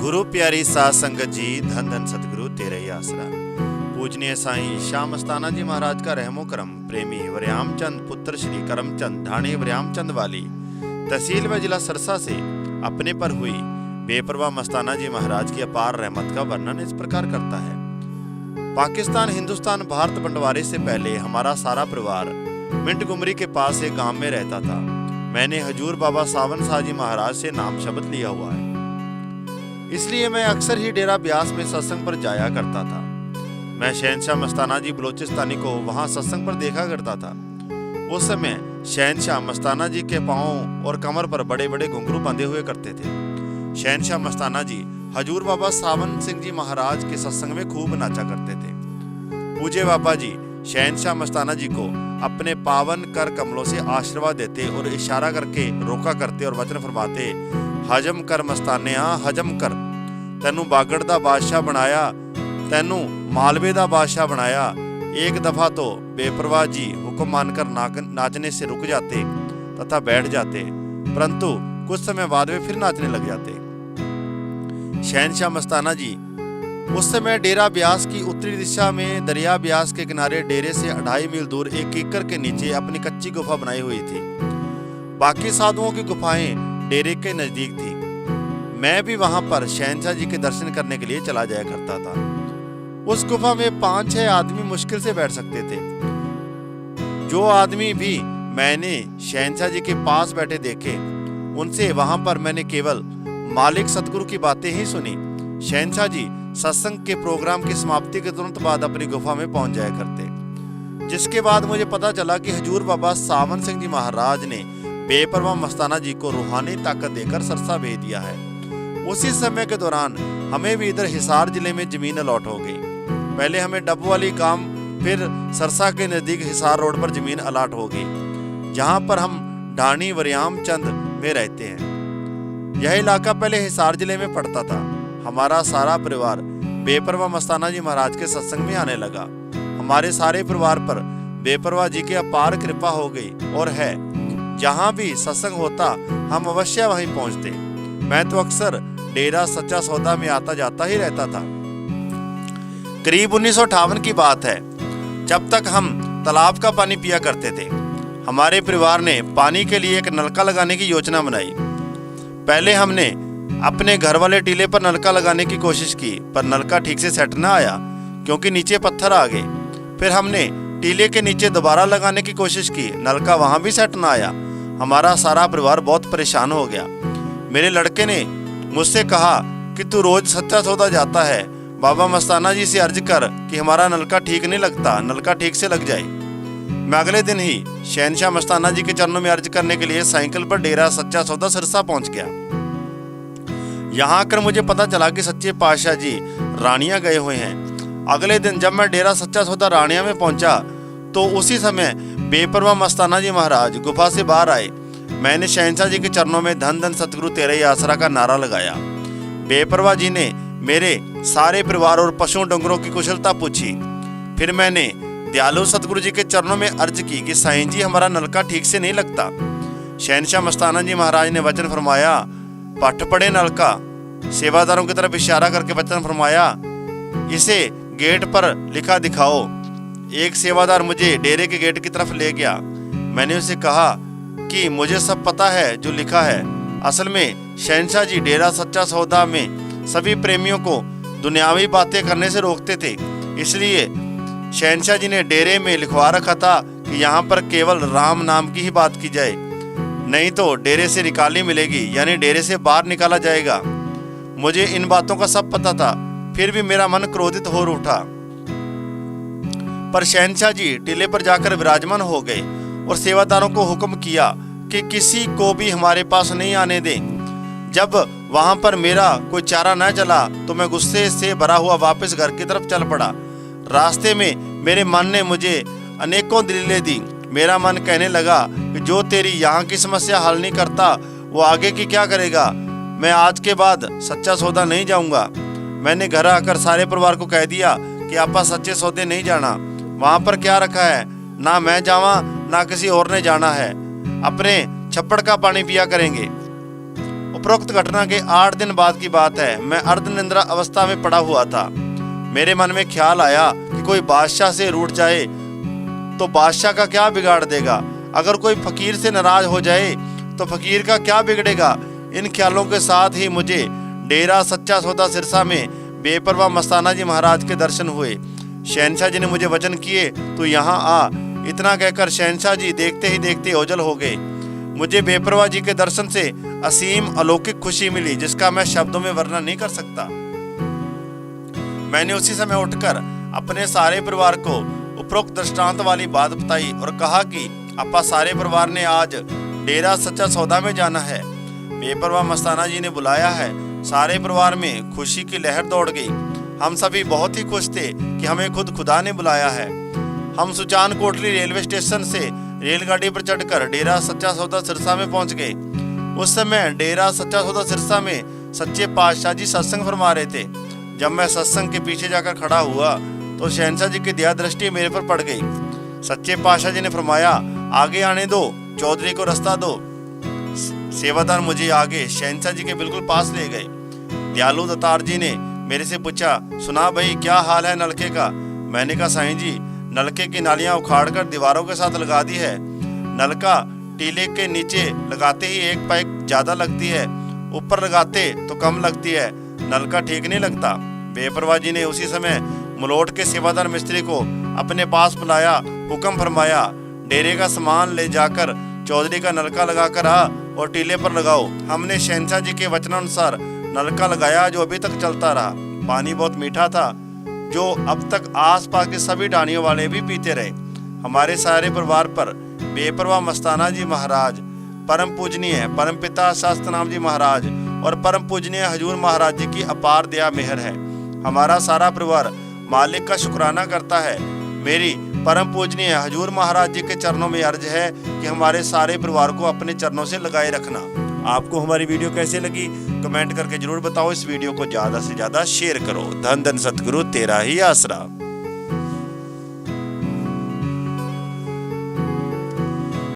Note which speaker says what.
Speaker 1: गुरु प्यारी साध संगत जी, धन धन सतगुरु तेरे ही आसरा। पूजनीय साईं श्याम मस्ताना जी महाराज का रहमो करम प्रेमी वरियाम चंद पुत्र श्री करमचंद ढाणी वरियाम चंद वाली तहसील व जिला सरसा से अपने पर हुई बेपरवाह मस्ताना जी महाराज की अपार रहमत का वर्णन इस प्रकार करता है। पाकिस्तान, हिंदुस्तान, भारत बंटवारे से पहले हमारा सारा परिवार मिंट गुमरी के पास एक गांव में रहता था। मैंने हजूर बाबा सावन शाह जी महाराज से नाम शब्द लिया हुआ है, इसलिए मैं अक्सर ही डेरा ब्यास में सत्संग पर जाया करता था। मैं शहनशाह मस्ताना जी बलोचिस्तानी को वहां सत्संग पर देखा करता था। उस समय शहनशाह मस्ताना जी के पांवों और कमर पर बड़े बड़े घुंघरू बंधे हुए करते थे। शहनशाह मस्ताना जी हजूर बाबा सावन सिंह जी महाराज के सत्संग में खूब नाचा करते थे। पूज्य बाबा जी शहनशाह मस्ताना जी को अपने पावन कर कमलों से आशीर्वाद देते और इशारा करके रोका करते और वचन फरमाते, हजम कर मस्तानिया हजम कर, तैनू बागड़ दा बादशाह बनाया, तैनू मालवे दा बादशाह बनाया। एक दफा तो बेपरवाह जी हुक्म मानकर नाचने से रुक जाते तथा बैठ जाते, परंतु कुछ समय बाद वे फिर नाचने लग जाते। शहनशाह मस्ताना जी उस समय डेरा ब्यास की उत्तरी दिशा में दरिया ब्यास के किनारे डेरे से 2.5 मील दूर एक कीकर के नीचे अपनी कच्ची गुफा बनाई हुई थी। बाकी साधुओं की गुफाएं डेरे के नजदीक थी। मैं भी वहां पर शहनशाह जी के दर्शन करने के लिए चला जाया करता था। उस गुफा में 5-6 आदमी मुश्किल से बैठ सकते थे। जो आदमी भी मैंने शहनशाह जी के पास बैठे देखे, उनसे वहां पर मैंने केवल मालिक सतगुरु की बातें ही सुनी। शहनशाह जी सत्संग के प्रोग्राम की समाप्ति के तुरंत बाद अपनी गुफा में पहुंच जाया करते, जिसके बाद मुझे पता चला कि हजूर बाबा सावन सिंह जी महाराज ने बेपरवाह मस्ताना जी को रूहानी ताकत देकर सरसा भेज दिया है। उसी समय के दौरान हमें भी इधर हिसार जिले में जमीन अलॉट हो गई। पहले हमें डब्बू वाली गांव, फिर सरसा के नजदीक हिसार रोड पर जमीन अलॉट हो गई, जहां पर हम ढाणी वरियाम चंद में रहते हैं। यह इलाका पहले हिसार जिले में पड़ता था। हमारा सारा परिवार बेपरवाह मस्ताना जी महाराज के सत्संग में आने लगा। हमारे सारे परिवार पर बेपरवाह जी की अपार कृपा हो गई और है, जहां भी सत्संग होता हम अवश्य वहीं पहुंचते। मैं तो अक्सर डेरा सच्चा सौदा में आता जाता ही रहता था। करीब 1958 की बात है, जब तक हम तालाब का पानी पिया करते थे। हमारे परिवार ने पानी के लिए एक नलका लगाने की योजना बनाई। पहले हमने अपने घर वाले टीले पर नलका लगाने की कोशिश की, पर नलका ठीक से सेट न आया क्योंकि नीचे पत्थर आ गए। फिर हमने टीले के नीचे दोबारा लगाने की कोशिश की, नलका वहां भी सेट न आया। हमारा सारा परिवार बहुत परेशान हो गया। मेरे लड़के ने मुझसे कहा कि तू रोज सच्चा सौदा जाता है, बाबा मस्ताना जी से अर्ज कर कि हमारा नलका ठीक नहीं लगता, नलका ठीक से लग जाए। मैं अगले दिन ही शहनशाह मस्ताना जी के चरणों में अर्ज करने के लिए साइकिल पर डेरा सच्चा सौदा सिरसा पहुंच गया। यहाँ आकर मुझे पता चला कि सच्चे पातशाह जी रानिया गए हुए हैं। अगले दिन जब मैं डेरा सच्चा सौदा रानिया में पहुंचा तो उसी समय बेपरवाह मस्ताना जी महाराज गुफा से बाहर आए। मैंने शहनशाह जी के चरणों में धन धन सतगुरु तेरे ही आसरा का नारा लगाया। बेपरवाह जी ने मेरे सारे परिवार और पशुओं डंगरों की कुशलता पूछी। फिर मैंने दयालु सतगुरु जी के चरणों में अर्ज की कि साईं जी हमारा नलका ठीक से नहीं लगता। शहनशाह मस्ताना जी महाराज ने वचन फरमाया, पट पड़े नलका। सेवादारों की तरफ इशारा करके वचन फरमाया, इसे गेट पर लिखा दिखाओ। एक सेवादार मुझे डेरे के गेट की तरफ ले गया। मैंने उसे कहा कि मुझे सब पता है जो लिखा है। असल में शहनशाह जी डेरा सच्चा सौदा में सभी प्रेमियों को दुनियावी बातें करने से रोकते थे, इसलिए शहनशाह जी ने डेरे में लिखवा रखा था कि यहाँ पर केवल राम नाम की ही बात की जाए, नहीं तो डेरे से निकाली मिलेगी, यानी डेरे से बाहर निकाला जाएगा। मुझे इन बातों का सब पता था, फिर भी मेरा मन क्रोधित हो उठा। पर शहनशाह जी टीले पर जाकर विराजमान हो गए और सेवादारों को हुक्म किया कि किसी को भी हमारे पास नहीं आने दें। जब वहां पर मेरा कोई चारा न चला तो मैं गुस्से से भरा हुआ वापस घर की तरफ चल पड़ा। रास्ते में मेरे मन ने मुझे अनेकों दलीलें दी। मेरा मन कहने लगा कि जो तेरी यहाँ की समस्या हल नहीं करता वो आगे की क्या करेगा। मैं आज के बाद सच्चा सौदा नहीं जाऊंगा। मैंने घर आकर सारे परिवार को कह दिया कि आपा सच्चे सौदे नहीं जाना, वहां पर क्या रखा है, ना मैं जावा ना किसी और ने जाना है, अपने छप्पड़ का पानी पिया करेंगे। उपरोक्त घटना के 8 दिन बाद की बात है। मैं अर्धनिद्रा अवस्था में पड़ा हुआ था। मेरे मन में ख्याल आया कि कोई बादशाह से रूठ जाए तो बादशाह का क्या बिगाड़ देगा, अगर कोई फकीर से नाराज हो जाए तो फकीर का क्या बिगड़ेगा। इन ख्यालों के साथ ही मुझे डेरा सच्चा सौदा सिरसा में बेपरवाह मस्ताना जी महाराज के दर्शन हुए। शहनशाह जी ने मुझे वचन किए, तू यहाँ आ। इतना कहकर शहनशाह जी देखते ही देखते ओझल हो गए। मुझे बेपरवाह जी के दर्शन से असीम अलौकिक खुशी मिली, जिसका मैं शब्दों में वर्णन नहीं कर सकता। मैंने उसी समय उठकर अपने सारे परिवार को उपरोक्त दृष्टांत वाली बात बताई और कहा कि अपा सारे परिवार ने आज डेरा सच्चा सौदा में जाना है। बेपरवाह मस्ताना जी ने बुलाया है। सारे परिवार में खुशी की लहर दौड़ गई। हम सभी बहुत ही खुश थे कि हमें खुद खुदा ने बुलाया है। हम सुजान कोटली रेलवे स्टेशन से रेलगाड़ी पर चढ़कर डेरा सच्चा सौदा सिरसा में पहुंच गए। उस समय डेरा सच्चा सौदा सिरसा में सच्चे पातशाह जी सत्संग फरमा रहे थे। जब मैं सत्संग के पीछे जाकर खड़ा हुआ तो शहनशाह जी की दया दृष्टि मेरे पर पड़ गई। सच्चे पातशाह जी ने फरमाया, आगे आने दो, चौधरी को रास्ता दो। सेवादार मुझे आगे शहनशाह जी के बिल्कुल पास ले गए। दयालु दत्तार जी ने मेरे से पूछा, सुना भाई क्या हाल है नलके का। मैंने कहा, साईं जी नलके की नालियां उखाड़कर दीवारों के साथ लगा दी है। नलका टीले के नीचे लगाते ही एक पाइप ज्यादा लगती है, ऊपर लगाते तो कम लगती है। नलका ठीक नहीं लगता। बेपरवाह जी ने उसी समय मुलोट के सेवादार मिस्त्री को अपने पास बुलाया, हुक्म फरमाया, डेरे का सामान ले जाकर चौधरी का नलका लगाकर आ और टीले पर लगाओ। हमने शहनशाह जी के वचनानुसार नलका लगाया, जो अभी तक चलता रहा। पानी बहुत मीठा था, जो अब तक आसपास के सभी डानियों वाले भी पीते रहे। हमारे सारे परिवार पर बेपरवाह मस्ताना जी महाराज, परम पूजनीय परम पिता शास्त्रनाम जी महाराज और परम पूजनीय हजूर महाराज जी की अपार दया मेहर है। हमारा सारा परिवार मालिक का शुक्राना करता है। मेरी परम पूजनीय हजूर महाराज जी के चरणों में अर्ज है कि हमारे सारे परिवार को अपने चरणों से लगाए रखना। आपको हमारी वीडियो कैसे लगी कमेंट करके जरूर बताओ। इस वीडियो को ज़्यादा से ज़्यादा शेयर करो। धन धन सतगुरु तेरा ही आसरा।